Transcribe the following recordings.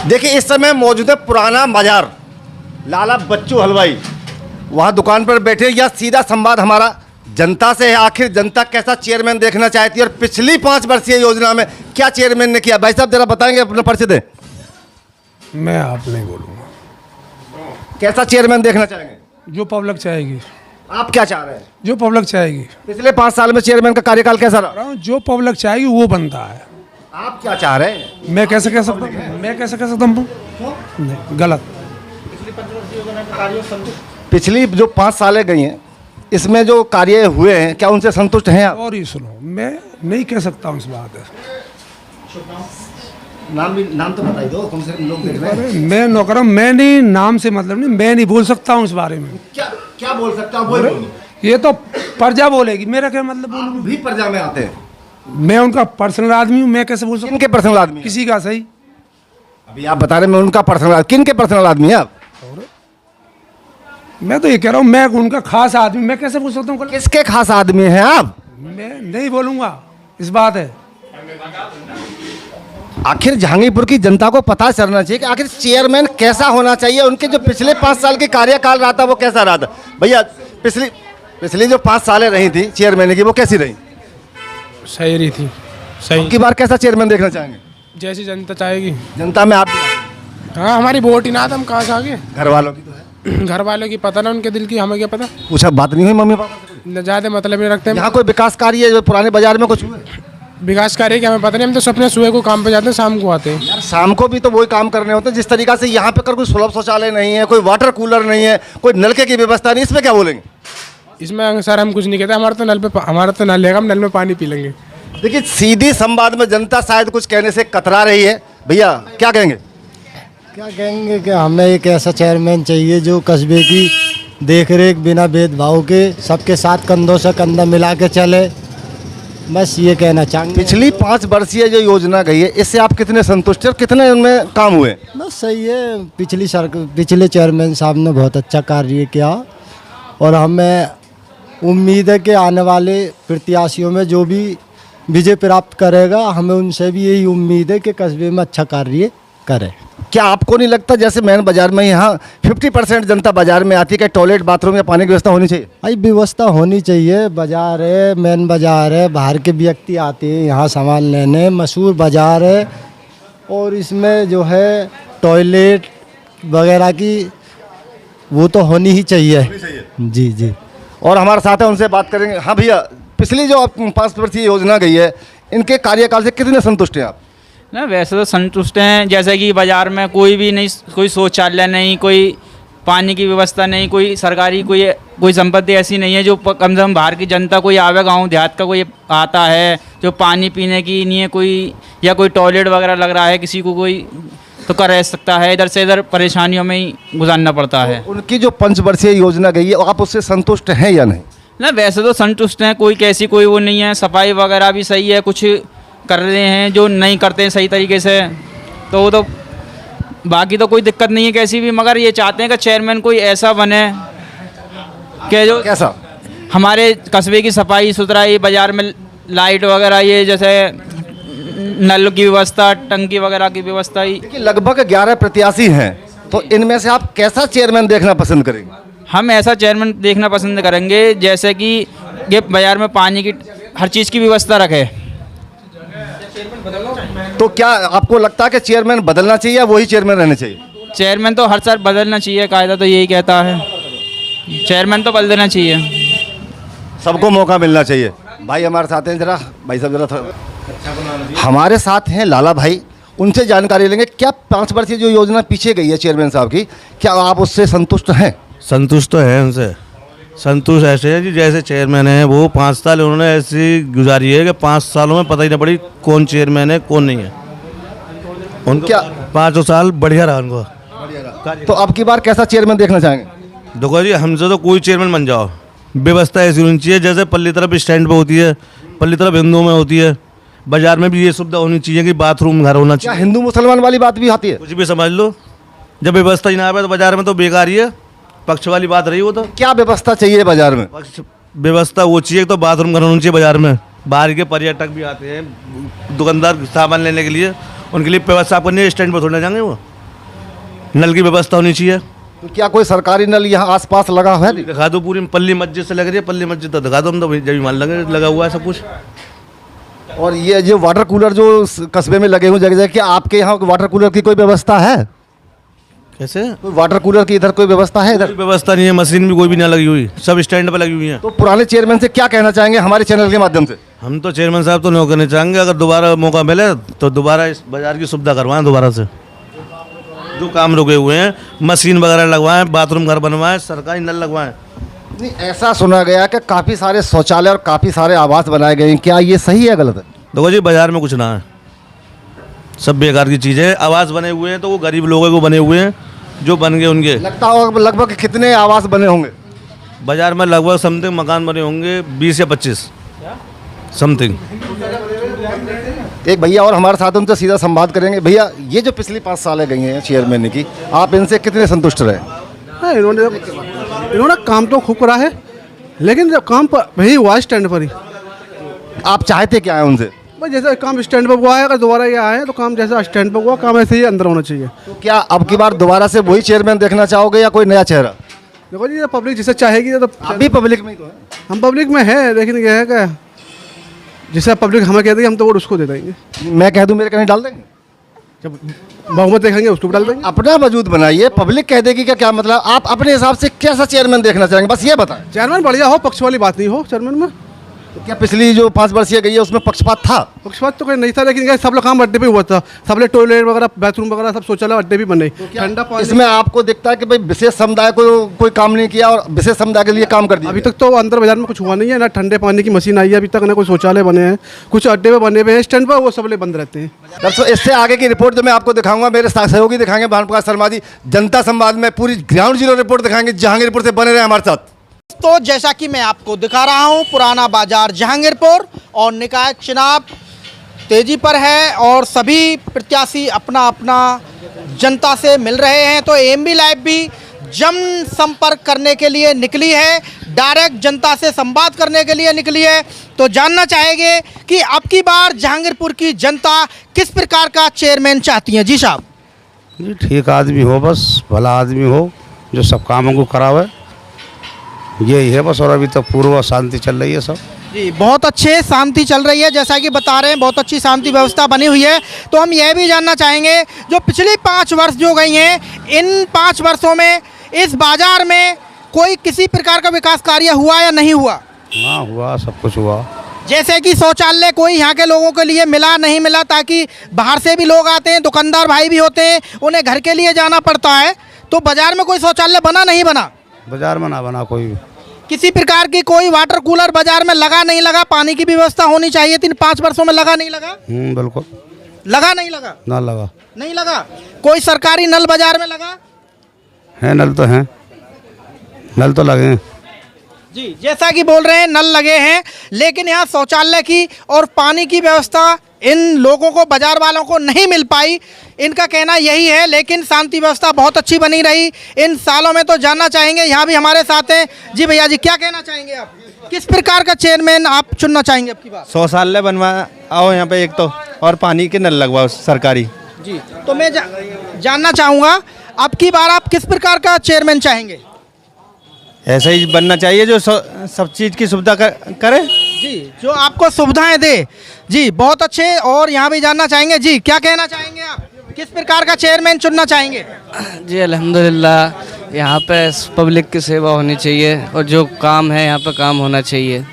देखिए इस समय मौजूद है पुराना बाजार, लाला बच्चू हलवाई वहाँ दुकान पर बैठे। या सीधा संवाद हमारा जनता से है। आखिर जनता कैसा चेयरमैन देखना चाहती है और पिछली 5 वर्षीय योजना में क्या चेयरमैन ने किया। भाई साहब जरा बताएंगे, अपना परिचय दें। मैं आप नहीं बोलूँगा, कैसा चेयरमैन देखना चाहेंगे? जो पब्लिक चाहेगी। आप क्या चाह रहे हैं? जो पब्लिक चाहेगी। पिछले 5 साल में चेयरमैन का कार्यकाल कैसा रहा? जो पब्लिक चाहेगी वो बनता है। आप क्या चाह रहे हैं? मैं कैसे कह सकता हूँ? मैं कैसे कह सकता हूँ? नहीं, गलत। पिछली जो 5 सालें गई हैं इसमें जो कार्य हुए हैं क्या उनसे संतुष्ट हैं आप? और ये सुनो, मैं नहीं कह सकता हूँ इस बात है। नाम तो बता ही दो, कम से कम लोग देख रहे हैं। मैं नौकरम, मैं नहीं, नाम से मतलब नहीं, मैं नहीं बोल सकता हूँ इस बारे में। क्या बोल सकता हूँ? ये तो प्रजा बोलेगी, मेरा क्या मतलब बोलूँ? भी प्रजा में आते हैं। मैं उनका पर्सनल आदमी हूँ, मैं कैसे बोल सकता हूँ? किनके पर्सनल आदमी? किसी का सही। अभी आप बता रहे हैं मैं उनका पर्सनल, किनके पर्सनल आदमी है आप? मैं तो ये कह रहा हूँ मैं उनका खास आदमी, मैं कैसे बोल सकता हूँ? किसके खास आदमी हैं आप? मैं नहीं बोलूँगा, इस बात है। आखिर जहांगीरपुर की जनता को पता चलना चाहिए कि आखिर चेयरमैन कैसा होना चाहिए। उनके जो पिछले 5 साल के कार्यकाल रहा था वो कैसा रहा था? भैया पिछली जो 5 सालें रही थी चेयरमैन की वो कैसी रही? सही रही थी, सही। की बार कैसा चेयरमैन देखना चाहेंगे? जैसी जनता चाहेगी। जनता में आप? हाँ, हमारी वोट ही ना था, हम कहाँ से आगे। घर वालों की तो है। घर वालों की पता ना, उनके दिल की, हमें क्या पता। कुछ अब बात नहीं हुई मम्मी पापा से? ज़्यादा मतलब नहीं रखते हैं। यहाँ कोई विकास कार्य जो पुराने बाजार में कुछ हुआ? विकास कार्य की हमें पता नहीं, हम तो सपने सुबह को काम पे जाते हैं, शाम को आते हैं। यार शाम को भी तो वही काम करने होते हैं। जिस तरीका से यहाँ पे कर कोई सुलभ शौचालय नहीं है, कोई वाटर कूलर नहीं है, कोई नलके की व्यवस्था नहीं, इसमें क्या बोलेंगे? इसमें सर हम कुछ नहीं कहते, हमारा तो नल लेगा, हम नल में पानी पी लेंगे। देखिए सीधी संवाद में जनता शायद कुछ कहने से कतरा रही है। भैया क्या कहेंगे? क्या कहेंगे कि हमें एक ऐसा चेयरमैन चाहिए जो कस्बे की देखरेख बिना भेदभाव के सबके साथ कंधों से कंधा मिला के चले। बस ये कहना चाहेंगे। पिछली 5 वर्षीय जो योजना गई है इससे आप कितने संतुष्ट हैं और कितने उनमें काम हुए? बस सही है। पिछले चेयरमैन साहब ने बहुत अच्छा कार्य किया और हमें उम्मीद है कि आने वाले प्रत्याशियों में जो भी विजय प्राप्त करेगा, हमें उनसे भी यही उम्मीद है कि कस्बे में अच्छा कार्य करे। क्या आपको नहीं लगता जैसे मेन बाजार में यहाँ 50% जनता बाजार में आती है, क्या टॉयलेट बाथरूम या पानी की व्यवस्था होनी चाहिए? भाई व्यवस्था होनी चाहिए। बाजार है, मेन बाजार है, बाहर के व्यक्ति आते हैं यहाँ सामान लेने, मशहूर बाजार है और इसमें जो है टॉयलेट वगैरह की वो तो होनी ही चाहिए। जी जी। और हमारे साथ है उनसे बात करेंगे। हाँ भैया, पिछली जो 5 वर्षीय योजना गई है इनके कार्यकाल से कितने संतुष्ट हैं आप? ना वैसे तो संतुष्ट हैं। जैसे कि बाज़ार में कोई भी नहीं, कोई शौचालय नहीं, कोई पानी की व्यवस्था नहीं, कोई सरकारी कोई संपत्ति ऐसी नहीं है जो कम से कम बाहर की जनता कोई आवे, गांव देहात का कोई आता है जो पानी पीने की नहीं है कोई, या कोई टॉयलेट वगैरह लग रहा है किसी को कोई तो कर रह सकता है। इधर से इधर परेशानियों में ही गुजारना पड़ता है। उनकी जो 5 वर्षीय योजना गई है आप उससे संतुष्ट हैं या नहीं? ना वैसे तो संतुष्ट हैं, कोई कैसी कोई वो नहीं है। सफाई वगैरह भी सही है, कुछ कर रहे हैं जो नहीं करते हैं सही तरीके से, तो वो तो बाकी तो कोई दिक्कत नहीं है कैसी भी। मगर ये चाहते हैं कि चेयरमैन कोई ऐसा बने कि जो कैसा हमारे कस्बे की सफाई सुथराई, बाज़ार में लाइट वगैरह, ये जैसे नल की व्यवस्था, टंकी वगैरह की व्यवस्था। देखिए लगभग 11 प्रत्याशी हैं, तो इनमें से आप कैसा चेयरमैन देखना पसंद करेंगे? हम ऐसा चेयरमैन देखना पसंद करेंगे जैसे कि ये बाज़ार में पानी की हर चीज़ की व्यवस्था रखे। तो क्या आपको लगता है कि चेयरमैन बदलना चाहिए या वही चेयरमैन रहना चाहिए? चेयरमैन तो हर साल बदलना चाहिए, कायदा तो यही कहता है। चेयरमैन तो बदलना चाहिए, सबको मौका मिलना चाहिए। भाई हमारे साथ हैं, जरा भाई साहब जरा थोड़ा हमारे साथ हैं लाला भाई, उनसे जानकारी लेंगे। क्या 5 वर्षीय जो योजना पीछे गई है चेयरमैन साहब की, क्या आप उससे संतुष्ट हैं? संतुष्ट तो है उनसे। संतुष्ट ऐसे है जी जैसे चेयरमैन है वो 5 साल उन्होंने ऐसी गुजारी है कि 5 सालों में पता ही नहीं पड़ी कौन चेयरमैन है कौन नहीं है। उनको क्या 5 साल बढ़िया रहा उनको। तो अब की बार कैसा चेयरमैन देखना चाहेंगे? देखो जी, हमसे तो कोई चेयरमैन बन जाओ, व्यवस्था ऐसी होनी चाहिए जैसे पल्ली तरफ स्टैंड पे होती है, पल्ली तरफ हिंदुओं में होती है, बाजार में भी ये सुविधा होनी चाहिए कि बाथरूम घर होना क्या चाहिए। हिंदू मुसलमान वाली बात भी आती है? कुछ भी समझ लो, जब व्यवस्था ही ना आए तो बाजार में तो बेकार ही है, पक्ष वाली बात रही वो तो। क्या व्यवस्था चाहिए बाजार में? पक्ष व्यवस्था वो चाहिए तो बाथरूम घर होना चाहिए बाजार में। बाहर के पर्यटक भी आते हैं दुकानदार सामान लेने के लिए, उनके लिए व्यवस्था करनी है, स्टैंड पर थोड़ा जाएंगे वो। नल की व्यवस्था होनी चाहिए। तो क्या कोई सरकारी नल यहाँ आसपास लगा हुआ है? दिखा दो पूरी पल्ली मस्जिद से लग रही है, पल्ली मस्जिद तो दिखा दो, हम तो जब मान लगा हुआ है सब कुछ। और ये जो वाटर कूलर जो कस्बे में लगे हुए जगह जगह, क्या आपके यहाँ वाटर कूलर की कोई व्यवस्था है? कैसे? कोई वाटर कूलर की इधर कोई व्यवस्था है? कोई इधर व्यवस्था नहीं है, मशीन भी कोई भी ना लगी हुई, सब स्टैंड पर लगी हुई है। तो पुराने चेयरमैन से क्या कहना चाहेंगे हमारे चैनल के माध्यम से? हम तो चेयरमैन साहब तो नहीं करने चाहेंगे, अगर दोबारा मौका मिले तो दोबारा इस बाजार की सुविधा करवाएं, दोबारा से जो काम रुके हुए हैं, मशीन वगैरह लगवाएं, बाथरूम घर बनवाएं, सरकारी नल लगवाएं। नहीं, ऐसा सुना गया कि काफ़ी सारे शौचालय और काफ़ी सारे आवास बनाए गए हैं, क्या ये सही है गलत है? देखो जी, बाजार में कुछ ना है, सब बेकार की चीज़ें हैं। आवास बने हुए हैं तो वो गरीब लोगों को बने हुए हैं, जो बन गए उनके। लगता होगा लगभग कितने आवास बने होंगे? बाजार में लगभग समथिंग मकान बने होंगे 20 या 25 समथिंग। एक भैया और हमारे साथ, उनसे सीधा संवाद करेंगे। भैया, ये जो पिछली 5 सालें गई हैं चेयरमैन की, आप इनसे कितने संतुष्ट रहे? हाँ, इन्होंने काम तो खूब करा है, लेकिन जब काम पर वही हुआ स्टैंड पर ही। आप चाहते क्या है उनसे? भाई जैसे काम स्टैंड पर हुआ है, अगर दोबारा ये आए तो काम जैसा स्टैंड पर हुआ काम ऐसे ही अंदर होना चाहिए। तो क्या अब की बार दोबारा से वही चेयरमैन देखना चाहोगे या कोई नया चेहरा? देखो जी, पब्लिक जिसे चाहेगी तो अभी पब्लिक में ही तो है। हम पब्लिक में है, लेकिन यह है कि जिसे पब्लिक हमें कहती है हम तो वोट उसको दे देंगे। मैं कह दूं मेरे कहीं डाल देंगे? जब बहुमत देखेंगे उसको भी डाल देंगे। अपना वजूद बनाइए, पब्लिक कह देगी कि क्या मतलब? आप अपने हिसाब से कैसा चेयरमैन देखना चाहेंगे, बस ये बताएं। चेयरमैन बढ़िया हो, पक्ष वाली बात नहीं हो चेयरमैन में। तो क्या पिछली जो 5 वर्षीय गई है उसमें पक्षपात था? पक्षपात तो कोई नहीं था, लेकिन सब लोग काम अड्डे पे हुआ था, सब लोग टॉयलेट वगैरह, बाथरूम वगैरह सब शौचालय अड्डे भी बने। ठंडा पानी इसमें आपको दिखता है कि भाई विशेष समुदाय को कोई काम नहीं किया और विशेष समुदाय के लिए काम कर दिया? अभी तक तो अंदर बाजार में कुछ हुआ नहीं है, ना ठंडे पानी की मशीन आई है अभी तक, ना कोई शौचालय बने हैं, कुछ अड्डे पे बने हुए हैं स्टैंड पर, वो सब लोग बंद रहते हैं। दरअसल इससे आगे की रिपोर्ट जो मैं आपको दिखाऊंगा, मेरे सहयोगी दिखाएंगे भानुप्रकाश शर्मा जी। जनता संवाद में पूरी ग्राउंड जीरो रिपोर्ट दिखाएंगे। जहांगीरपुर से बने रहे हमारे साथ। तो जैसा कि मैं आपको दिखा रहा हूं, पुराना बाजार जहांगीरपुर, और निकाय चुनाव तेजी पर है और सभी प्रत्याशी अपना अपना जनता से मिल रहे हैं। तो एएमबी लाइव भी जन संपर्क करने के लिए निकली है, डायरेक्ट जनता से संवाद करने के लिए निकली है। तो जानना चाहेंगे कि अब की बार जहांगीरपुर की जनता किस प्रकार का चेयरमैन चाहती है। जी साहब। जी ठीक आदमी हो, बस भला आदमी हो जो सब कामों को करावे, यही है बस। और अभी तक पूर्व शांति चल रही है सब। जी, बहुत अच्छे शांति चल रही है, जैसा कि बता रहे हैं, बहुत अच्छी शांति व्यवस्था बनी हुई है। तो हम यह भी जानना चाहेंगे, जो पिछली 5 वर्ष जो गई हैं, इन 5 वर्षों में इस बाजार में कोई किसी प्रकार का विकास कार्य हुआ या नहीं हुआ? हाँ हुआ, सब कुछ हुआ। जैसे कि शौचालय कोई यहाँ के लोगों के लिए मिला नहीं मिला, ताकि बाहर से भी लोग आते हैं, दुकानदार भाई भी होते हैं, उन्हें घर के लिए जाना पड़ता है। तो बाजार में कोई शौचालय बना नहीं बना? बाजार में ना बना कोई भी। किसी प्रकार की कोई वाटर कूलर बाजार में लगा नहीं लगा? पानी की व्यवस्था होनी चाहिए थी, 5 वर्षों में लगा नहीं लगा? बिल्कुल लगा नहीं लगा? ना लगा। नहीं लगा। कोई सरकारी नल बाजार में लगा है? नल तो हैं, नल तो लगे हैं। जी, जैसा कि बोल रहे हैं नल लगे हैं, लेकिन यहाँ शौचालय की और पानी की व्यवस्था इन लोगों को, बाजार वालों को नहीं मिल पाई। इनका कहना यही है, लेकिन शांति व्यवस्था बहुत अच्छी बनी रही इन सालों में। तो जानना चाहेंगे, यहाँ भी हमारे साथ हैं। जी भैया जी, क्या कहना चाहेंगे आप? किस प्रकार का चेयरमैन आप चुनना चाहेंगे अब की बार? शौचालय बनवा आओ यहाँ पे एक तो, और पानी के नल लगवाओ सरकारी। जी, तो मैं जानना चाहूँगा, अब की बार आप किस प्रकार का चेयरमैन चाहेंगे? ऐसा ही बनना चाहिए जो सब चीज़ की सुविधा करे। जी, जो आपको सुविधाएं दे। जी, बहुत अच्छे। और यहाँ भी जानना चाहेंगे, जी क्या कहना चाहेंगे आप? किस प्रकार का चेयरमैन चुनना चाहेंगे? जी अल्हम्दुलिल्लाह, यहाँ पे पब्लिक की सेवा होनी चाहिए और जो काम है यहाँ पे काम होना चाहिए।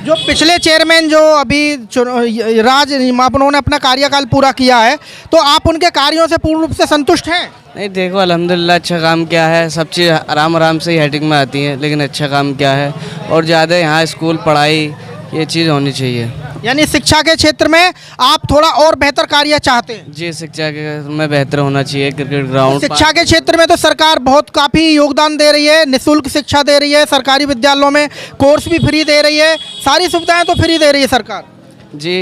जो पिछले चेयरमैन जो अभी उन्होंने अपना कार्यकाल पूरा किया है, तो आप उनके कार्यों से पूर्ण रूप से संतुष्ट हैं? नहीं, देखो अल्हम्दुलिल्लाह अच्छा काम क्या है, सब चीज़ आराम आराम से ही हेडिंग में आती है, लेकिन अच्छा काम क्या है। और ज़्यादा यहाँ स्कूल पढ़ाई ये चीज़ होनी चाहिए। यानी शिक्षा के क्षेत्र में आप थोड़ा और बेहतर कार्य चाहते हैं? जी, शिक्षा के में बेहतर होना चाहिए। क्रिकेट ग्राउंड, शिक्षा के क्षेत्र में तो सरकार बहुत काफ़ी योगदान दे रही है, निःशुल्क शिक्षा दे रही है, सरकारी विद्यालयों में कोर्स भी फ्री दे रही है, सारी सुविधाएं तो फ्री दे रही है सरकार। जी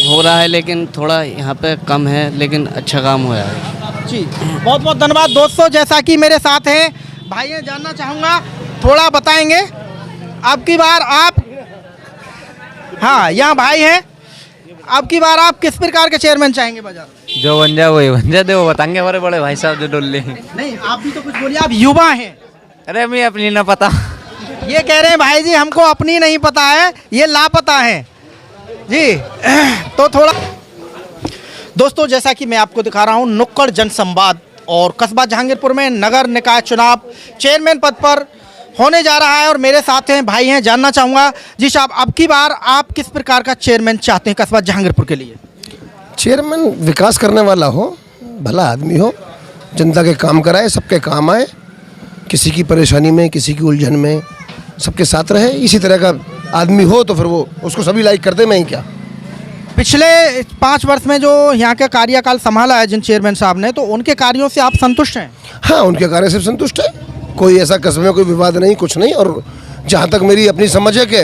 हो रहा है, लेकिन थोड़ा यहाँ पे कम है, लेकिन अच्छा काम हुआ है। जी, बहुत बहुत धन्यवाद दोस्तों। जैसा कि मेरे साथ हैं भाई हैं, जानना चाहूँगा, थोड़ा बताएंगे अब की बार आप, हाँ यहाँ भाई हैं, अब की बार आप किस प्रकार के चेयरमैन चाहेंगे बाजार? जो बन जाए वही बन जाए, वो बताएंगे हमारे बड़े भाई साहब जो डोल लेंगे। नहीं, आप भी तो कुछ बोलिए, आप युवा हैं। अरे मैं अपनी ना पता। ये कह रहे हैं भाई जी हमको अपनी नहीं पता है, ये लापता है जी। तो थोड़ा दोस्तों, जैसा कि मैं आपको दिखा रहा हूँ नुक्कड़ जनसंवाद, और कस्बा जहांगीरपुर में नगर निकाय चुनाव चेयरमैन पद पर होने जा रहा है और मेरे साथ हैं भाई हैं। जानना चाहूँगा जी साहब, अब की बार आप किस प्रकार का चेयरमैन चाहते हैं कस्बा जहांगीरपुर के लिए? चेयरमैन विकास करने वाला हो, भला आदमी हो, जनता के काम कराए, सबके काम आए, किसी की परेशानी में, किसी की उलझन में सबके साथ रहे, इसी तरह का आदमी हो तो फिर वो उसको सभी लाइक करते। मैं ही क्या, पिछले 5 वर्ष में जो यहाँ का कार्यकाल संभाला है जिन चेयरमैन साहब ने, तो उनके कार्यों से आप संतुष्ट हैं? हाँ, उनके कार्य से संतुष्ट है। कोई ऐसा कस्बे में कोई विवाद नहीं, कुछ नहीं, और जहाँ तक मेरी अपनी समझ है कि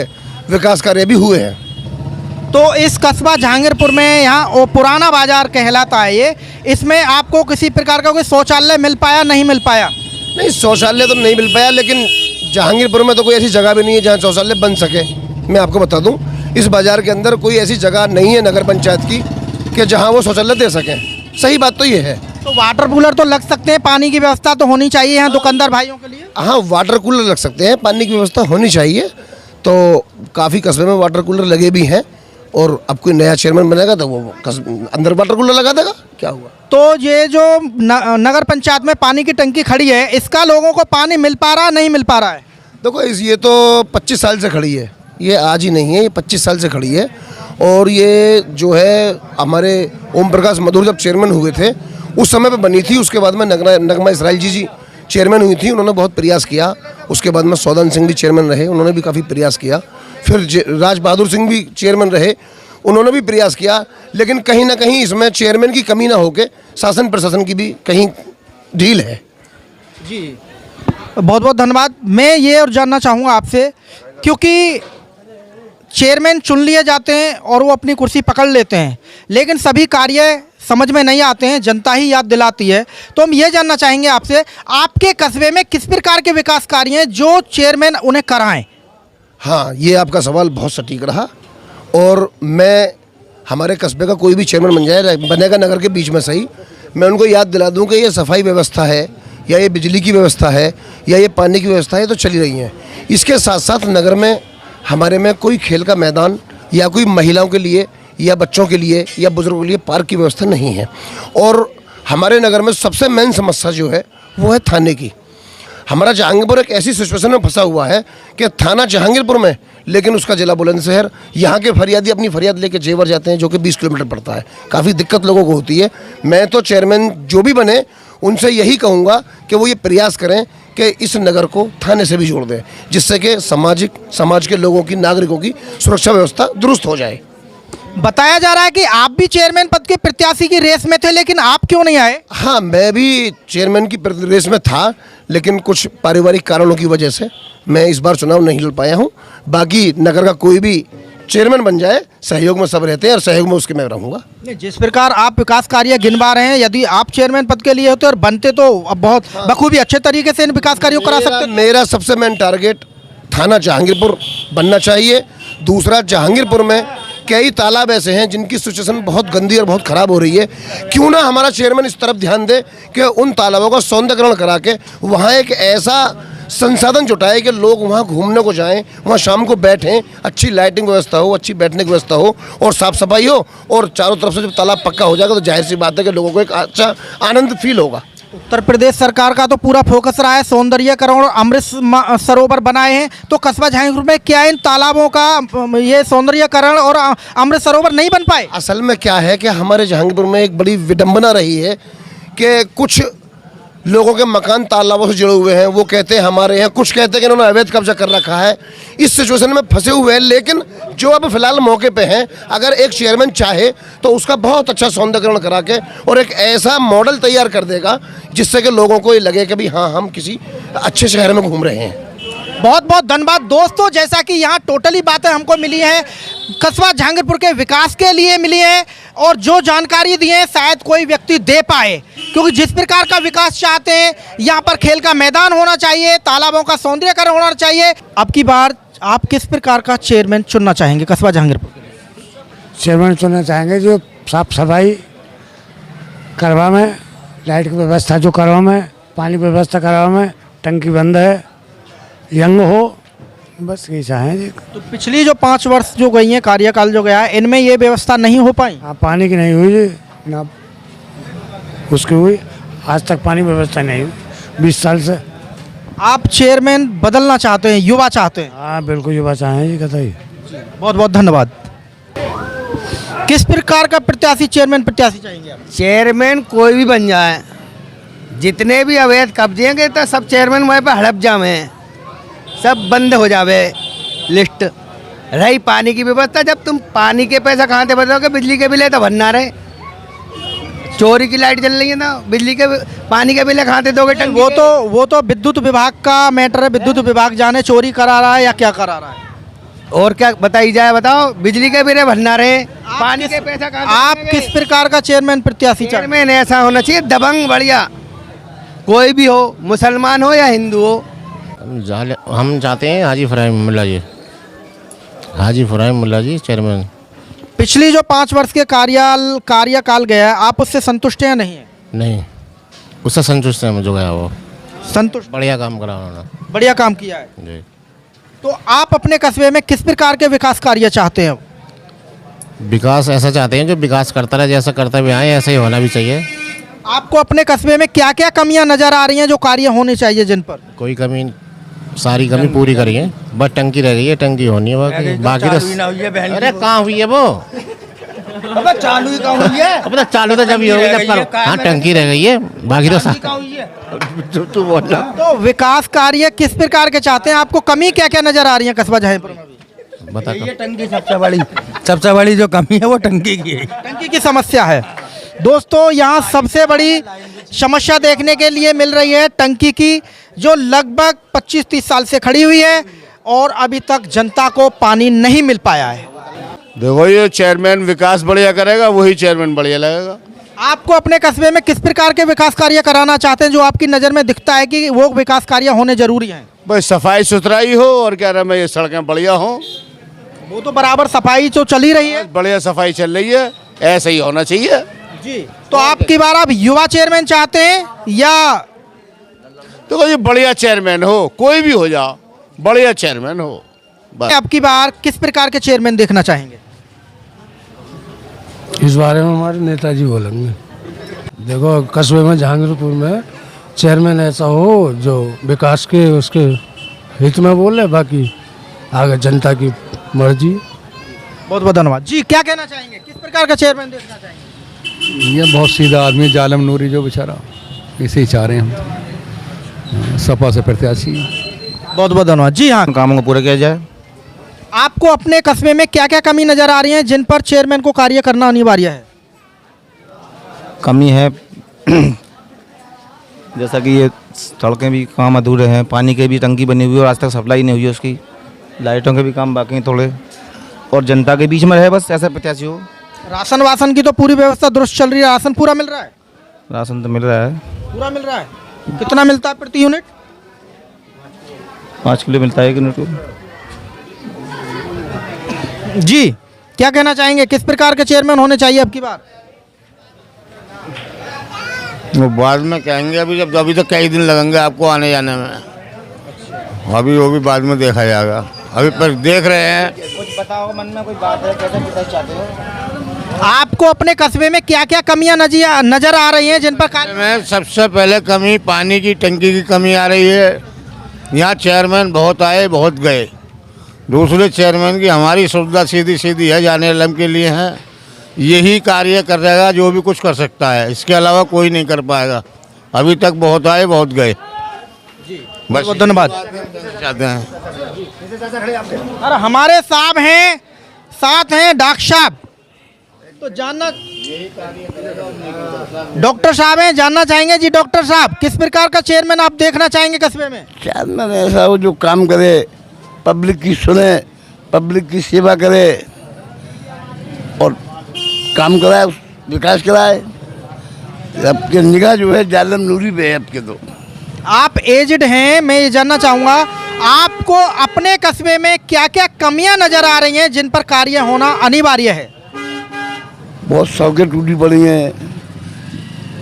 विकास कार्य भी हुए हैं। तो इस कस्बा जहांगीरपुर में यहाँ वो पुराना बाजार कहलाता है ये, इसमें आपको किसी प्रकार का कोई शौचालय मिल पाया, नहीं मिल पाया? नहीं, शौचालय तो नहीं मिल पाया, लेकिन जहांगीरपुर में तो कोई ऐसी जगह भी नहीं है जहाँ शौचालय बन सके। मैं आपको बता दूं, इस बाज़ार के अंदर कोई ऐसी जगह नहीं है नगर पंचायत की कि जहाँ वो शौचालय दे सकें। सही बात तो ये है। तो वाटर कूलर तो लग सकते हैं, पानी की व्यवस्था तो होनी चाहिए यहाँ दुकानदार भाइयों के लिए। हाँ, वाटर कूलर लग सकते हैं, पानी की व्यवस्था होनी चाहिए। तो काफ़ी कस्बे में वाटर कूलर लगे भी हैं, और अब कोई नया चेयरमैन बनेगा तो वो अंदर वाटर कूलर लगा देगा, क्या हुआ। तो ये जो नगर पंचायत में पानी की टंकी खड़ी है, इसका लोगों को पानी मिल पा रहा, नहीं मिल पा रहा है? देखो, ये तो 25 साल से खड़ी है, ये आज ही नहीं है, ये 25 साल से खड़ी है। और ये जो है हमारे ओम प्रकाश मधुर जब चेयरमैन हुए थे उस समय पे बनी थी। उसके बाद में नगमा इसराइल जी चेयरमैन हुई थी, उन्होंने बहुत प्रयास किया। उसके बाद में सौदान सिंह भी चेयरमैन रहे, उन्होंने भी काफ़ी प्रयास किया। फिर राज बहादुर सिंह भी चेयरमैन रहे, उन्होंने भी प्रयास किया। लेकिन कहीं ना कहीं इसमें चेयरमैन की कमी ना होके शासन प्रशासन की भी कहीं ढील है जी। बहुत बहुत धन्यवाद। मैं ये और जानना चाहूँगा आपसे, क्योंकि चेयरमैन चुन लिए जाते हैं और वो अपनी कुर्सी पकड़ लेते हैं, लेकिन सभी कार्य समझ में नहीं आते हैं, जनता ही याद दिलाती है। तो हम ये जानना चाहेंगे आपसे, आपके कस्बे में किस प्रकार के विकास कार्य हैं जो चेयरमैन उन्हें कराएं? हाँ, ये आपका सवाल बहुत सटीक रहा। और मैं हमारे कस्बे का कोई भी चेयरमैन बन जाए, बनेगा नगर के बीच में सही, मैं उनको याद दिला दूं कि ये सफाई व्यवस्था है, या ये बिजली की व्यवस्था है, या ये पानी की व्यवस्था है, तो चली रही हैं। इसके साथ साथ नगर में हमारे में कोई खेल का मैदान, या कोई महिलाओं के लिए, या बच्चों के लिए, या बुजुर्गों के लिए पार्क की व्यवस्था नहीं है। और हमारे नगर में सबसे मेन समस्या जो है वो है थाने की। हमारा जहांगीरपुर एक ऐसी सिचुएशन में फंसा हुआ है कि थाना जहांगीरपुर में, लेकिन उसका जिला बुलंदशहर। यहाँ के फरियादी अपनी फरियाद लेके जेवर जाते हैं, जो कि 20 किलोमीटर पड़ता है। काफ़ी दिक्कत लोगों को होती है। मैं तो चेयरमैन जो भी बने उनसे यही कहूँगा कि वो ये प्रयास करें कि इस नगर को थाने से भी जोड़ दें, जिससे कि समाज के लोगों की, नागरिकों की सुरक्षा व्यवस्था दुरुस्त हो जाए। बताया जा रहा है कि आप भी चेयरमैन पद के प्रत्याशी की रेस में थे, लेकिन आप क्यों नहीं आए? हाँ, मैं भी चेयरमैन की रेस में था, लेकिन कुछ पारिवारिक कारणों की वजह से मैं इस बार चुनाव नहीं लड़ पाया हूँ। बाकी नगर का कोई भी चेयरमैन बन जाए, सहयोग में सब रहते हैं, और सहयोग में उसके मैं रहूँगा। जिस प्रकार आप विकास कार्य गिनवा रहे हैं, यदि आप चेयरमैन पद के लिए होते और बनते तो अब बहुत बखूबी अच्छे तरीके से इन विकास कार्यों को करा सकते। मेरा सबसे मेन टारगेट थाना जहांगीरपुर बनना चाहिए। दूसरा, जहांगीरपुर में कई तालाब ऐसे हैं जिनकी सिचुएशन बहुत गंदी और बहुत ख़राब हो रही है। क्यों ना हमारा चेयरमैन इस तरफ ध्यान दे कि उन तालाबों का सौंदर्यकरण करा के वहाँ एक ऐसा संसाधन जुटाए कि लोग वहाँ घूमने को जाएं, वहाँ शाम को बैठें, अच्छी लाइटिंग व्यवस्था हो, अच्छी बैठने की व्यवस्था हो, और साफ़ सफाई हो, और चारों तरफ से जब तालाब पक्का हो जाएगा तो जाहिर सी बात है कि लोगों को एक अच्छा आनंद फील होगा। उत्तर प्रदेश सरकार का तो पूरा फोकस रहा है सौंदर्यीकरण, और अमृत सरोवर बनाए हैं, तो कस्बा जहांगीरपुर में क्या इन तालाबों का ये सौंदर्यीकरण और अमृत सरोवर नहीं बन पाए? असल में क्या है कि हमारे जहांगीरपुर में एक बड़ी विडंबना रही है कि कुछ लोगों के मकान तालाबों से जुड़े हुए हैं। वो कहते हैं हमारे हैं, कुछ कहते हैं कि इन्होंने अवैध कब्जा कर रखा है। इस सिचुएशन में फंसे हुए हैं। लेकिन जो अब फिलहाल मौके पे हैं, अगर एक चेयरमैन चाहे तो उसका बहुत अच्छा सौंदर्यकरण करा के और एक ऐसा मॉडल तैयार कर देगा जिससे कि लोगों को ये लगे कि भाई हाँ, हम किसी अच्छे शहर में घूम रहे हैं। बहुत बहुत धन्यवाद दोस्तों। जैसा कि यहाँ टोटली बातें हमको मिली हैं, कस्बा जहांगीरपुर के विकास के लिए मिली है, और जो जानकारी दी है शायद कोई व्यक्ति दे पाए, क्योंकि जिस प्रकार का विकास चाहते हैं, यहाँ पर खेल का मैदान होना चाहिए, तालाबों का सौंदर्यीकरण होना चाहिए। अब की बार आप किस प्रकार का चेयरमैन चुनना चाहेंगे कस्बा जहांगीरपुर के लिए? चेयरमैन चुनना चाहेंगे जो साफ सफाई करवा में लाइट की व्यवस्था जो करवा में, पानी की व्यवस्था करवा में, टंकी बंद है, यंग हो, बस यही चाहें जी। तो पिछली जो 5 वर्ष जो गई हैं, कार्यकाल जो गया है, इनमें ये व्यवस्था नहीं हो पाई? हाँ, पानी की नहीं हुई जी, ना उसकी हुई, आज तक पानी व्यवस्था नहीं हुई 20 साल से। आप चेयरमैन बदलना चाहते हैं, युवा चाहते हैं? हाँ बिल्कुल युवा चाहें जी, कतई। बहुत बहुत धन्यवाद। किस प्रकार का प्रत्याशी चेयरमैन प्रत्याशी चाहेंगे आप? चेयरमैन कोई भी बन जाए, जितने भी अवैध कब्जे हैं तो सब चेयरमैन वहाँ पे हड़प जावे, सब बंद हो जावे लिस्ट। रही पानी की व्यवस्था, जब तुम पानी के पैसा कहाँ से भरोगे, बिजली के बिल है तो भरना रहे, चोरी की लाइट जल रही है ना, बिजली के पानी के बिल कहाँ से दोगे? वो तो विद्युत विभाग का मैटर है, विद्युत विभाग जाने चोरी करा रहा है या क्या करा रहा है। और क्या बताई जाए, बताओ, बिजली के बिल भरना रहे, पानी के पैसा कहाँ से आप दोगे? किस प्रकार का चेयरमैन प्रत्याशी चाहते हैं? चेयरमैन ऐसा होना चाहिए दबंग, बढ़िया, कोई भी हो, मुसलमान हो या हिंदू हो। हम चाहते हैं हाजी फराइम मुल्ला जी, हाजी फराइम मुल्ला जी चेयरमैन। पिछली जो 5 वर्ष के कार्यकाल गया है, आप उससे संतुष्ट हैं या नहीं है? नहीं, उससे संतुष्ट है जो गया वो, संतुष्ट, बढ़िया काम करा उन्होंने, बढ़िया काम किया है जी। तो आप अपने कस्बे में किस प्रकार के विकास कार्य चाहते हैं? विकास ऐसा चाहते हैं जो विकास करता रहे, जैसा करते हुए आए ऐसा ही होना भी चाहिए। आपको अपने कस्बे में क्या क्या कमियां नजर आ रही हैं जो कार्य होने चाहिए, जिन पर? कोई कमी, सारी कमी पूरी करी है, बस टंकी रह गई है, टंकी होनी है बाकी तो। अरे कहाँ हुई है वो? चालू ही कहाँ हुई है? अब तक चालू तो जब ही होगी जब करो। हाँ, टंकी रह गई है, बाकी तो तू बोल रहा। तो विकास कार्य किस प्रकार के चाहते हैं? आपको कमी क्या क्या नजर आ रही है कस्बा जहांगीरपुर में? बता। ये टंकी सबसे बड़ी जो कमी है वो टंकी की है। टंकी की समस्या है दोस्तों। यहाँ सबसे बड़ी समस्या देखने के लिए मिल रही है टंकी की, जो लगभग 25-30 साल से खड़ी हुई है और अभी तक जनता को पानी नहीं मिल पाया है। देखो, ये चेयरमैन विकास बढ़िया करेगा, वही चेयरमैन बढ़िया लगेगा। आपको अपने कस्बे में किस प्रकार के विकास कार्य कराना चाहते हैं जो आपकी नज़र में दिखता है कि वो विकास कार्य होने जरूरी हैं? भाई सफाई सुथराई हो और क्या नाम है, ये सड़कें बढ़िया हो। वो तो बराबर सफाई तो चल ही रही है, बढ़िया सफाई चल रही है, ऐसा ही होना चाहिए जी। तो आपकी बार आप युवा चेयरमैन चाहते हैं या? तो ये बढ़िया चेयरमैन हो, कोई भी हो जाओ, बढ़िया चेयरमैन हो बस। आपकी बार किस प्रकार के चेयरमैन देखना चाहेंगे? इस बारे में हमारे नेताजी बोलेंगे। देखो, कस्बे में जहांगीरपुर में चेयरमैन ऐसा हो जो विकास के उसके हित में बोले, बाकी आगे जनता की मर्जी। बहुत बहुत धन्यवाद जी। क्या कहना चाहेंगे, किस प्रकार का चेयरमैन देखना चाहेंगे? ये बहुत सीधा आदमी, जालम नूरी जो बेचारा, इसे ही चाह रहे हैं हम, सपा से प्रत्याशी। बहुत बहुत धन्यवाद जी। हाँ, कामों को पूरा किया जाए। आपको अपने कस्बे में क्या क्या कमी नजर आ रही है जिन पर चेयरमैन को कार्य करना अनिवार्य है? कमी है जैसा कि ये सड़कें भी काम अधूरे हैं, पानी के भी टंकी बनी हुई है और आज तक सप्लाई नहीं हुई है उसकी, लाइटों के भी काम बाकी हैं थोड़े, और जनता के बीच में रहे, बस ऐसा प्रत्याशी हो। राशन वासन की तो पूरी व्यवस्था दुरुस्त चल रही है, राशन पूरा मिल रहा है? राशन तो मिल रहा है, पूरा मिल रहा है। कितना मिलता है प्रति यूनिट? 5 किलो मिलता है 1 यूनिट को। जी, क्या कहना चाहेंगे, किस प्रकार के चेयरमैन होने चाहिए अब की बार? वो बाद में कहेंगे, अभी तो कई दिन लगेंगे आपको आने जाने में, अभी वो भी बाद में देखा जाएगा, अभी पर देख रहे हैं। कुछ बताओ, मन में कोई बात है, कैसा विकास चाहते हो? आपको अपने कस्बे में क्या क्या कमियां नजर आ रही हैं जिन पर कार्य में? सबसे पहले कमी पानी की टंकी की कमी आ रही है। यहाँ चेयरमैन बहुत आए, बहुत गए। दूसरे चेयरमैन की हमारी सुविधा सीधी सीधी है, जाने लम के लिए है, यही कार्य कर रहेगा जो भी कुछ कर सकता है, इसके अलावा कोई नहीं कर पाएगा। अभी तक बहुत आए, बहुत गए, बस धन्यवाद चाहते हैं। और हमारे साहब हैं, साथ हैं डॉक्टर साहब, तो जानना, डॉक्टर साहब हैं, जानना चाहेंगे जी। डॉक्टर साहब, किस प्रकार का चेयरमैन आप देखना चाहेंगे कस्बे में? चेयरमैन ऐसा हो जो काम करे, पब्लिक की सुने, पब्लिक की सेवा करे और काम कराए, विकास कराए। आपके निगाह जो है जालम नूरी पे है आपके। तो आप एजड हैं, मैं ये जानना चाहूँगा आपको अपने कस्बे में क्या क्या कमियां नजर आ रही हैं जिन पर कार्य होना अनिवार्य है? बहुत सड़कें टूटी पड़ी हैं,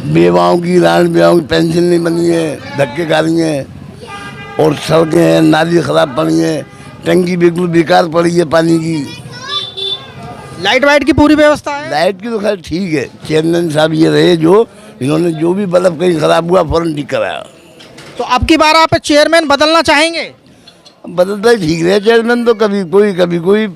बेवाओं की रान बेवाओं की पेंशन नहीं बनी है, धक्के खा रही हैं, और सड़कें हैं, नाली खराब पड़ी है, टंकी बिल्कुल बेकार पड़ी है पानी की। लाइट वाइट की पूरी व्यवस्था है? लाइट की तो खैर ठीक है, चेयरमैन साहब ये रहे जो इन्होंने जो भी बल्ब कहीं खराब हुआ फौरन ठीक कराया। तो अब की बार आप चेयरमैन बदलना चाहेंगे? बदलता ही ठीक रहे चेयरमैन, तो कभी कोई।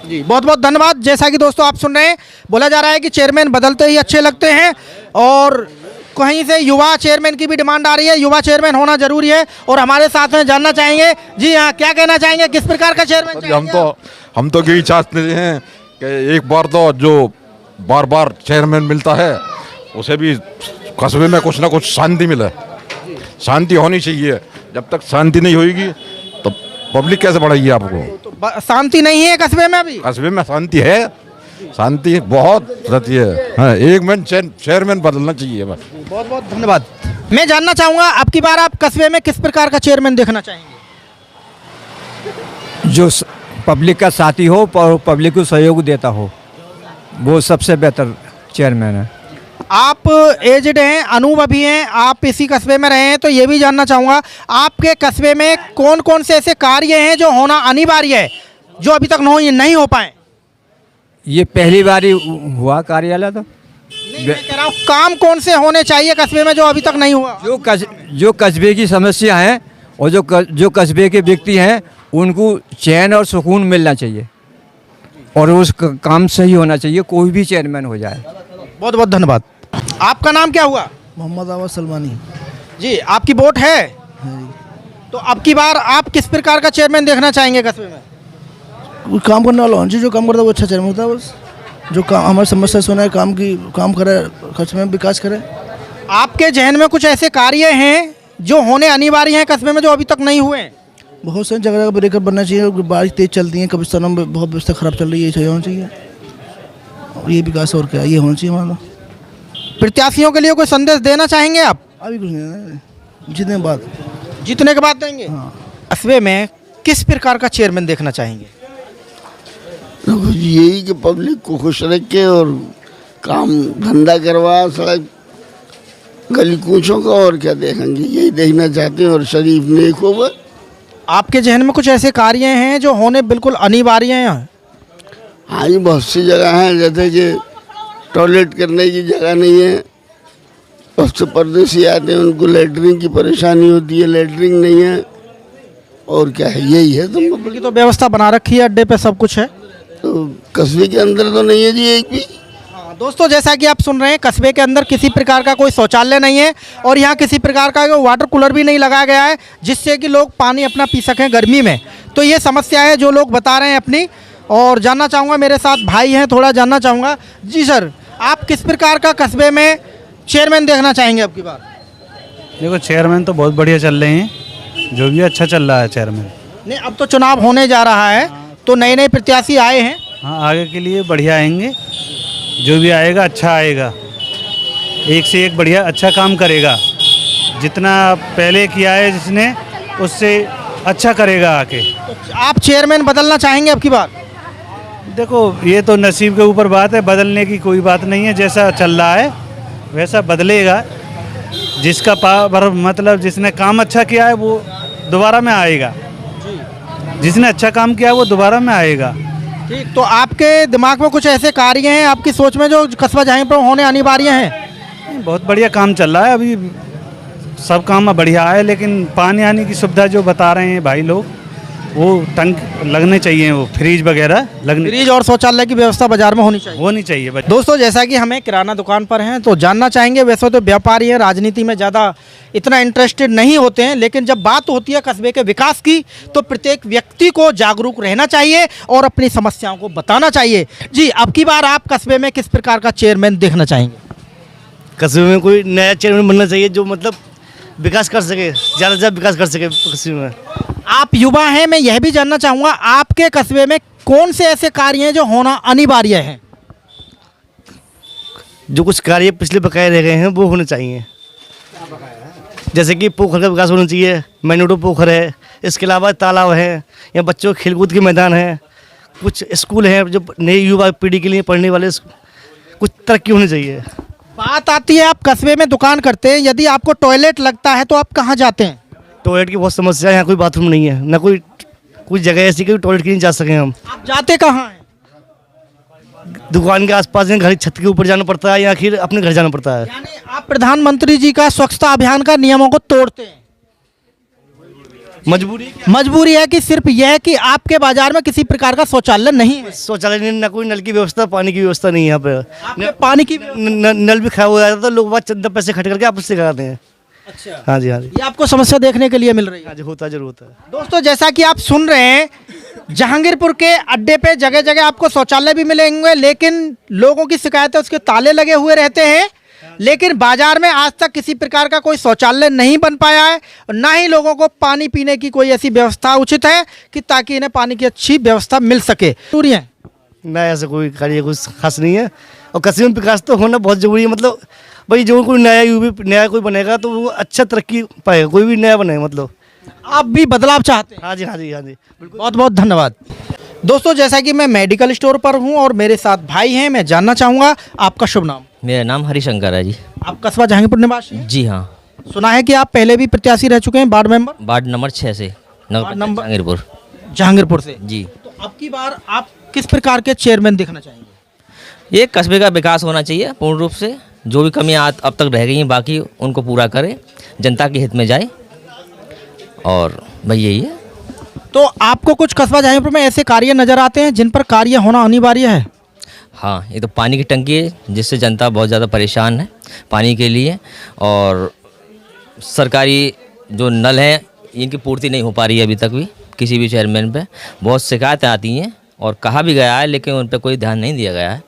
जी बहुत बहुत धन्यवाद। जैसा कि दोस्तों आप सुन रहे हैं, बोला जा रहा है कि चेयरमैन बदलते ही अच्छे लगते हैं, और कहीं से युवा चेयरमैन की भी डिमांड आ रही है। युवा चेयरमैन होना जरूरी है। और हमारे साथ में जानना चाहेंगे, जी हाँ, क्या कहना चाहेंगे, किस प्रकार का चेयरमैन चाहेंगे? हम तो यही चाहते हैं कि एक बार तो जो बार बार चेयरमैन मिलता है उसे भी कस्बे में कुछ ना कुछ शांति मिले। शांति होनी चाहिए, जब तक शांति नहीं होगी तो पब्लिक कैसे बढ़ेगी आपको? तो शांति नहीं है कस्बे में? अभी कस्बे में शांति है, शांति बहुत रहती है। हाँ, एक मैन चेयरमैन बदलना चाहिए बस। बहुत बहुत धन्यवाद। मैं जानना चाहूँगा, अब की बार आप कस्बे में किस प्रकार का चेयरमैन देखना चाहेंगे? जो पब्लिक का साथी हो और पब्लिक को सहयोग देता हो, वो सबसे बेहतर चेयरमैन है। आप एजड हैं, अनुभवी हैं, आप इसी कस्बे में रहे हैं, तो ये भी जानना चाहूँगा, आपके कस्बे में कौन कौन से ऐसे कार्य हैं जो होना अनिवार्य है, जो अभी तक नहीं हो पाए? ये पहली बार ही हुआ कार्यालय। तो मैं कह रहा हूँ, काम कौन से होने चाहिए कस्बे में जो अभी तक नहीं हुआ? जो कस्बे की समस्या है और जो कस्बे के व्यक्ति हैं, उनको चैन और सुकून मिलना चाहिए, और उस काम सही होना चाहिए, कोई भी चेयरमैन हो जाए। बहुत बहुत धन्यवाद। आपका नाम क्या हुआ? मोहम्मद आवाज सलमानी। जी, आपकी वोट है? तो अब की बार आप किस प्रकार का चेयरमैन देखना चाहेंगे कस्बे में? कोई काम करने वाला होना चाहिए, जो काम करता है वो अच्छा चेयरमैन होता है। बस जो काम हमारी समस्या सुना है, काम करे, कस्बे में विकास करे। आपके जहन में कुछ ऐसे कार्य हैं जो होने अनिवार्य हैं कस्बे में, जो अभी तक नहीं हुए हैं? बहुत सारी जगह जगह ब्रेकर बनना चाहिए, बारिश तेज चलती है, कब्रिस्तानों में बहुत व्यवस्था खराब चल रही है, ये सही होना चाहिए। और ये विकास और क्या, ये होना चाहिए हमारा। प्रत्याशियों के लिए कोई संदेश देना चाहेंगे आप? अभी कुछ नहीं, जीतने के बाद देंगे। कस्बे में किस प्रकार का चेयरमैन देखना चाहेंगे? यही कि पब्लिक को खुश रखे और काम धंधा करवा, सड़क गली कूचों का, और क्या देखेंगे, यही देखना चाहते हैं। और शरीफ नेक हो वह। आपके जहन में कुछ ऐसे कार्य हैं जो होने बिल्कुल अनिवार्य हैं? हाँ जी, बहुत सी जगह हैं, जैसे कि टॉयलेट करने की जगह नहीं है, बहुत से परदेसी आते हैं, उनको लेटरिन की परेशानी होती है, लेटरिन नहीं है, और क्या है, यही है। तुम की तो व्यवस्था बना रखी है, अड्डे पे सब कुछ है, तो कस्बे के अंदर तो नहीं है जी एक भी। दोस्तों, जैसा कि आप सुन रहे हैं, कस्बे के अंदर किसी प्रकार का कोई शौचालय नहीं है, और यहाँ किसी प्रकार का वाटर कूलर भी नहीं लगाया गया है, जिससे कि लोग पानी अपना पी सकें गर्मी में। तो ये समस्या है जो लोग बता रहे हैं अपनी। और जानना चाहूँगा, मेरे साथ भाई हैं, थोड़ा जानना चाहूँगा। जी सर, आप किस प्रकार का कस्बे में चेयरमैन देखना चाहेंगे अब की बार? देखो, चेयरमैन तो बहुत बढ़िया चल रहे हैं, जो भी अच्छा चल रहा है चेयरमैन। नहीं, अब तो चुनाव होने जा रहा है, तो नए नए प्रत्याशी आए हैं। हाँ, आगे के लिए बढ़िया आएंगे, जो भी आएगा अच्छा आएगा, एक से एक बढ़िया अच्छा काम करेगा। जितना पहले किया है जिसने, उससे अच्छा करेगा आके। तो आप चेयरमैन बदलना चाहेंगे अब की बार? देखो, ये तो नसीब के ऊपर बात है, बदलने की कोई बात नहीं है। जैसा चल रहा है वैसा बदलेगा। जिसका पावर, मतलब जिसने काम अच्छा किया है वो दोबारा में आएगा, जिसने अच्छा काम किया है वो दोबारा में आएगा। ठीक, तो आपके दिमाग में कुछ ऐसे कार्य हैं आपकी सोच में जो कस्बा जहांगीरपुर होने अनिवार्य हैं? बहुत बढ़िया काम चल रहा है, अभी सब काम बढ़िया है, लेकिन पानी आने की सुविधा जो बता रहे हैं भाई लोग, वो टंक लगने चाहिए, वो फ्रिज वगैरह लगने, फ्रिज और शौचालय की व्यवस्था बाजार में होनी चाहिए। दोस्तों, जैसा कि हमें किराना दुकान पर हैं, तो जानना चाहेंगे, वैसे तो व्यापारी हैं, राजनीति में ज़्यादा इतना इंटरेस्टेड नहीं होते हैं, लेकिन जब बात होती है कस्बे के विकास की, तो प्रत्येक व्यक्ति को जागरूक रहना चाहिए और अपनी समस्याओं को बताना चाहिए। जी, अब की बार आप कस्बे में किस प्रकार का चेयरमैन देखना चाहेंगे? कस्बे में कोई नया चेयरमैन बनना चाहिए, जो मतलब विकास कर सके, ज़्यादा से ज़्यादा विकास कर सके कस्बे में। आप युवा हैं, मैं यह भी जानना चाहूँगा, आपके कस्बे में कौन से ऐसे कार्य हैं जो होना अनिवार्य हैं? जो कुछ कार्य पिछले बकाए रह गए हैं वो होने चाहिए, जैसे कि पोखर का विकास होना चाहिए, मैनोटो पोखर है, इसके अलावा तालाब है, या बच्चों के खेलकूद के मैदान है, कुछ स्कूल हैं जो नई युवा पीढ़ी के लिए पढ़ने वाले, कुछ तरक्की होनी चाहिए। बात आती है, आप कस्बे में दुकान करते हैं, यदि आपको टॉयलेट लगता है तो आप कहाँ जाते हैं? टॉयलेट की बहुत समस्या है, यहाँ कोई बाथरूम नहीं है, ना कोई जगह ऐसी कि टॉयलेट की नहीं जा सके हम। आप जाते कहाँ हैं? दुकान के आसपास हैं, घर छत के ऊपर जाना पड़ता है या फिर अपने घर जाना पड़ता है। यानी आप प्रधानमंत्री जी का स्वच्छता अभियान का नियमों को तोड़ते हैं। मजबूरी है कि सिर्फ यह है कि आपके बाजार में किसी प्रकार का शौचालय नहीं है। शौचालय नहीं, ना कोई नल की व्यवस्था, पानी की व्यवस्था नहीं है यहाँ पे। पानी की नल भी खराब हो जाता है तो लोग बात चंदा पैसे खर्च करके आपस से कराते हैं। अच्छा, हाँ जी, हाँ जी, ये आपको समस्या देखने के लिए मिल रही है? हाँ जी, होता है, जरूर होता है। दोस्तों, जैसा कि आप सुन रहे हैं, जहांगीरपुर के अड्डे पे जगह जगह आपको शौचालय भी मिलेंगे, लेकिन लोगों की शिकायत है उसके ताले लगे हुए रहते हैं। लेकिन बाजार में आज तक किसी प्रकार का कोई शौचालय नहीं बन पाया है, ना ही लोगों को पानी पीने की कोई ऐसी व्यवस्था उचित है कि ताकि इन्हें पानी की अच्छी व्यवस्था मिल सके। जरूरी है ना, ऐसा कोई कार्य कुछ खास नहीं है। और कस्बे में विकास तो होना बहुत जरूरी है। मतलब भाई, जो कोई नया कोई बनेगा तो वो अच्छा तरक्की पाएगा, कोई भी नया बने। मतलब आप भी बदलाव चाहते हैं? हाँ जी, हाँ जी, हाँ जी, बहुत बहुत धन्यवाद। दोस्तों, जैसा कि मैं मेडिकल स्टोर पर हूं और मेरे साथ भाई हैं, मैं जानना चाहूँगा आपका शुभ नाम। मेरा नाम हरिशंकर है जी। आप कस्बा जहांगीरपुर निवासी हैं? जी हाँ। सुना है कि आप पहले भी प्रत्याशी रह चुके हैं, वार्ड मेंबर? वार्ड नंबर 6 से, जहांगीरपुर। जहांगीरपुर से जी। तो अब की बार आप किस प्रकार के चेयरमैन देखना चाहेंगे? ये कस्बे का विकास होना चाहिए पूर्ण रूप से। जो भी कमियाँ अब तक रह गई हैं बाकी उनको पूरा करें, जनता के हित में जाए, और भाई यही है। तो आपको कुछ कस्बा जहांगीरपुर में ऐसे कार्य नजर आते हैं जिन पर कार्य होना अनिवार्य है? हाँ, ये तो पानी की टंकी है जिससे जनता बहुत ज़्यादा परेशान है पानी के लिए, और सरकारी जो नल हैं इनकी पूर्ति नहीं हो पा रही है अभी तक भी। किसी भी चेयरमैन पे बहुत शिकायतें आती हैं और कहा भी गया है, लेकिन उन पर कोई ध्यान नहीं दिया गया है।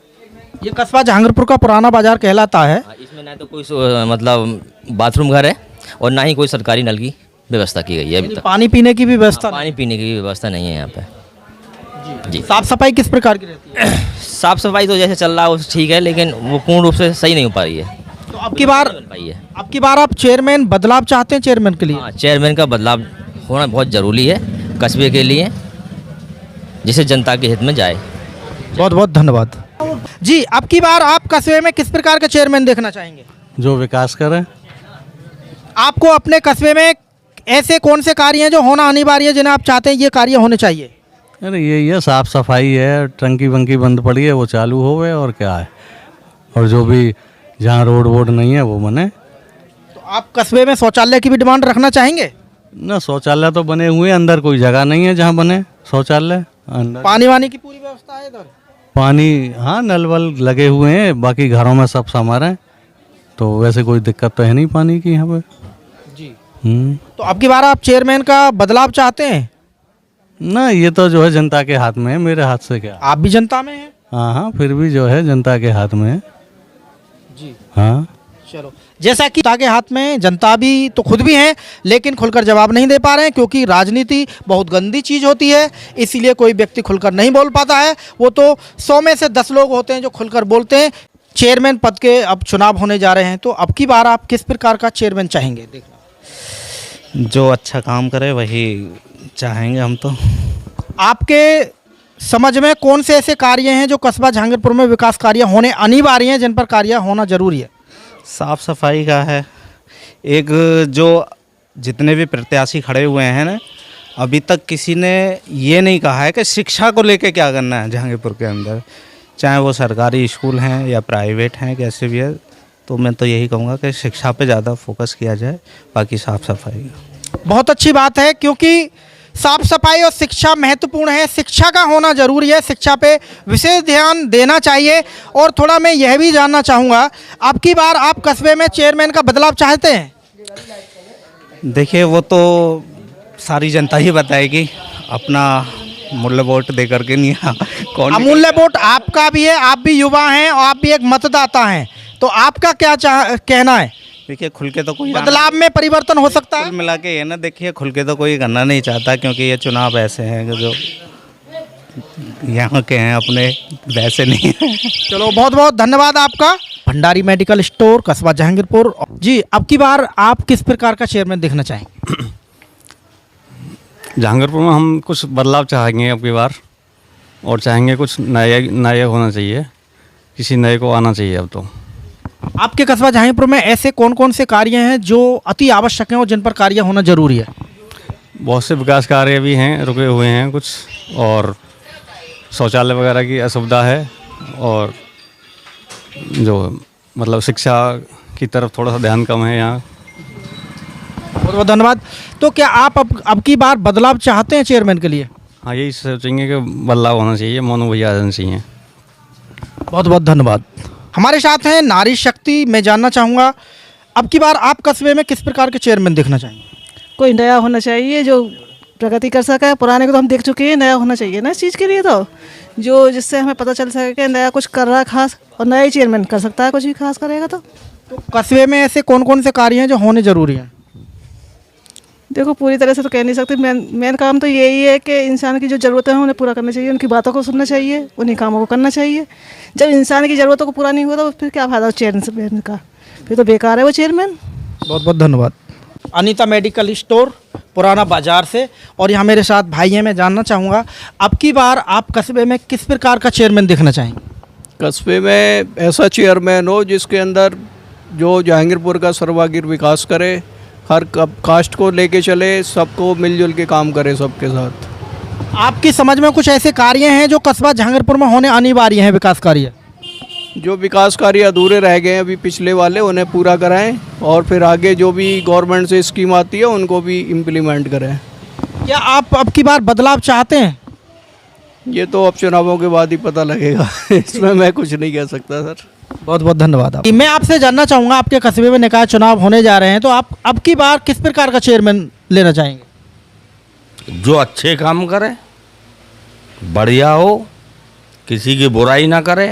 ये कस्बा जहांगीरपुर का पुराना बाजार कहलाता है। इसमें ना तो कोई मतलब बाथरूम घर है और ना ही कोई सरकारी नल की व्यवस्था की गई है अभी तक। पानी पीने की भी व्यवस्था? पानी पीने की भी व्यवस्था नहीं है यहाँ पे। जी। साफ सफाई किस प्रकार की रहती है? साफ सफाई तो जैसे चल रहा है ठीक है, लेकिन वो पूर्ण रूप से सही नहीं हो पा रही है। तो अब की बार आप चेयरमैन बदलाव चाहते हैं चेयरमैन के लिए? हाँ, चेयरमैन का बदलाव होना बहुत ज़रूरी है कस्बे के लिए, जिससे जनता के हित में जाए। बहुत बहुत धन्यवाद जी। अब की बार आप कस्बे में किस प्रकार का चेयरमैन देखना चाहेंगे? जो विकास करे। आपको अपने कस्बे में ऐसे कौन से कार्य हैं जो होना अनिवार्य है, जिन्हें आप चाहते हैं ये कार्य होने चाहिए? अरे यही है, साफ सफाई है, टंकी वंकी बंद पड़ी है वो चालू हो गए, और क्या है। और जो भी जहाँ रोड वोड नहीं है वो बने। तो आप कस्बे में शौचालय की भी डिमांड रखना चाहेंगे? ना, शौचालय तो बने हुए हैं, अंदर कोई जगह नहीं है जहाँ बने शौचालय। अंदर पानी वानी की पूरी व्यवस्था है इधर? पानी, हाँ, नल वल लगे हुए हैं, बाकी घरों में सब समार हैं, तो वैसे कोई दिक्कत तो है नहीं पानी की यहाँ पे जी। तो अब की बार आप चेयरमैन का बदलाव चाहते हैं? ना, ये तो जो है जनता के हाथ में है, मेरे हाथ से क्या। आप भी जनता में हैं? हाँ हाँ, फिर भी जो है जनता के हाथ में है जी। हाँ, चलो, जैसा कि जनता के हाथ में, जनता भी तो खुद भी हैं, लेकिन खुलकर जवाब नहीं दे पा रहे हैं, क्योंकि राजनीति बहुत गंदी चीज़ होती है, इसीलिए कोई व्यक्ति खुलकर नहीं बोल पाता है। वो तो 100 में से 10 लोग होते हैं जो खुलकर बोलते हैं। चेयरमैन पद के अब चुनाव होने जा रहे हैं, तो अब की बार आप किस प्रकार का चेयरमैन चाहेंगे? देखना, जो अच्छा काम करे वही चाहेंगे हम तो। आपके समझ में कौन से ऐसे कार्य हैं जो कस्बा जहांगीरपुर में विकास कार्य होने अनिवार्य हैं, जिन पर कार्य होना जरूरी है? साफ सफाई का है। एक जो जितने भी प्रत्याशी खड़े हुए हैं ना, अभी तक किसी ने ये नहीं कहा है कि शिक्षा को लेके क्या करना है जहांगीरपुर के अंदर, चाहे वो सरकारी स्कूल हैं या प्राइवेट हैं, कैसे भी है। तो मैं तो यही कहूँगा कि शिक्षा पे ज़्यादा फोकस किया जाए, बाकी साफ सफाई। बहुत अच्छी बात है, क्योंकि साफ सफाई और शिक्षा महत्वपूर्ण है। शिक्षा का होना जरूरी है, शिक्षा पे विशेष ध्यान देना चाहिए। और थोड़ा मैं यह भी जानना चाहूँगा, अब की बार आप कस्बे में चेयरमैन का बदलाव चाहते हैं? देखिए, वो तो सारी जनता ही बताएगी, अपना मूल्य वोट दे करके नहीं। कौन अमूल्य वोट आपका भी है, आप भी युवा हैं और आप भी एक मतदाता हैं, तो आपका क्या कहना है? देखिए, खुल के तो कोई बदलाव में परिवर्तन हो सकता है? कुल मिला के ये ना, देखिए, खुल के तो कोई करना नहीं चाहता, क्योंकि ये चुनाव ऐसे हैं कि जो यहाँ के हैं अपने, वैसे नहीं है। चलो, बहुत बहुत धन्यवाद आपका। भंडारी मेडिकल स्टोर, कस्बा जहांगीरपुर जी। अब की बार आप किस प्रकार का चेयरमैन देखना चाहेंगे? जहांगीरपुर में हम कुछ बदलाव चाहेंगे अब की बार, और चाहेंगे कुछ नया होना चाहिए, किसी नए को आना चाहिए अब तो। आपके कस्बा जहांगीरपुर में ऐसे कौन कौन से कार्य हैं जो अति आवश्यक हैं और जिन पर कार्य होना जरूरी है? बहुत से विकास कार्य भी हैं, रुके हुए हैं कुछ, और शौचालय वगैरह की असुविधा है, और जो मतलब शिक्षा की तरफ थोड़ा सा ध्यान कम है यहाँ। बहुत बहुत धन्यवाद। तो क्या आप अब की बार बदलाव चाहते हैं चेयरमैन के लिए? हाँ, यही सोचेंगे कि बदलाव होना चाहिए, मोनू भैया आना चाहिए। बहुत बहुत धन्यवाद। हमारे साथ हैं नारी शक्ति। मैं जानना चाहूँगा अब की बार आप कस्बे में किस प्रकार के चेयरमैन देखना चाहेंगे? कोई नया होना चाहिए जो प्रगति कर सके। पुराने को तो हम देख चुके हैं, नया होना चाहिए ना इस चीज़ के लिए, तो जो जिससे हमें पता चल सके कि नया कुछ कर रहा है खास, और नया ही चेयरमैन कर सकता है कुछ भी खास करेगा। तो कस्बे में ऐसे कौन कौन से कार्य हैं जो होने जरूरी हैं? देखो, पूरी तरह से तो कह नहीं सकते। मेन काम तो यही है कि इंसान की जो ज़रूरतें हैं उन्हें पूरा करना चाहिए, उनकी बातों को सुनना चाहिए, उन्हीं कामों को करना चाहिए। जब इंसान की ज़रूरतों को पूरा नहीं होता तो फिर क्या फ़ायदा चेयरमैन का, फिर तो बेकार है वो चेयरमैन। बहुत बहुत धन्यवाद। अनीता मेडिकल स्टोर पुराना बाजार से, और यहाँ मेरे साथ भाई हैं। मैं जानना चाहूँगा अब की बार आप कस्बे में किस प्रकार का चेयरमैन देखना चाहेंगे? कस्बे में ऐसा चेयरमैन हो जिसके अंदर जो जहांगीरपुर का सर्वांगीण विकास करे, हर कास्ट को लेके चले, सबको मिलजुल के काम करे सबके साथ। आपकी समझ में कुछ ऐसे कार्य हैं जो कस्बा जहांगीरपुर में होने अनिवार्य हैं, विकास कार्य? जो विकास कार्य अधूरे रह गए हैं अभी पिछले वाले, उन्हें पूरा कराएं, और फिर आगे जो भी गवर्नमेंट से स्कीम आती है उनको भी इम्प्लीमेंट करें। क्या आप अब की बार बदलाव चाहते हैं? ये तो अब चुनावों के बाद ही पता लगेगा इसमें मैं कुछ नहीं कह सकता सर। बहुत बहुत धन्यवाद। मैं आपसे जानना चाहूँगा, आपके कस्बे में निकाय चुनाव होने जा रहे हैं, तो आप अब की बार किस प्रकार का चेयरमैन लेना चाहेंगे? जो अच्छे काम करे, बढ़िया हो, किसी की बुराई ना करे,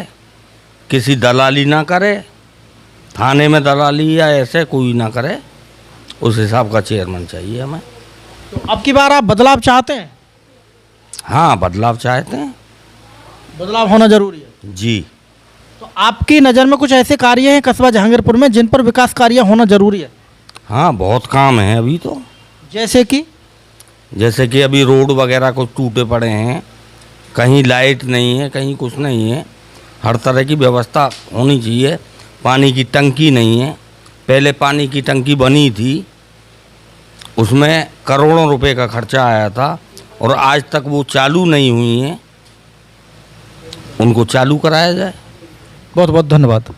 किसी दलाली ना करे, थाने में दलाली या ऐसे कोई ना करे, उस हिसाब का चेयरमैन चाहिए हमें। तो अब की बार आप बदलाव चाहते हैं? हाँ, बदलाव चाहते हैं, बदलाव होना जरूरी है जी। तो आपकी नज़र में कुछ ऐसे कार्य हैं कस्बा जहांगीरपुर में जिन पर विकास कार्य होना जरूरी है? हाँ, बहुत काम है अभी तो। जैसे कि अभी रोड वगैरह कुछ टूटे पड़े हैं, कहीं लाइट नहीं है, कहीं कुछ नहीं है, हर तरह की व्यवस्था होनी चाहिए। पानी की टंकी नहीं है, पहले पानी की टंकी बनी थी, उसमें करोड़ों रुपए का खर्चा आया था, और आज तक वो चालू नहीं हुई हैं, उनको चालू कराया जाए। बहुत बहुत धन्यवाद।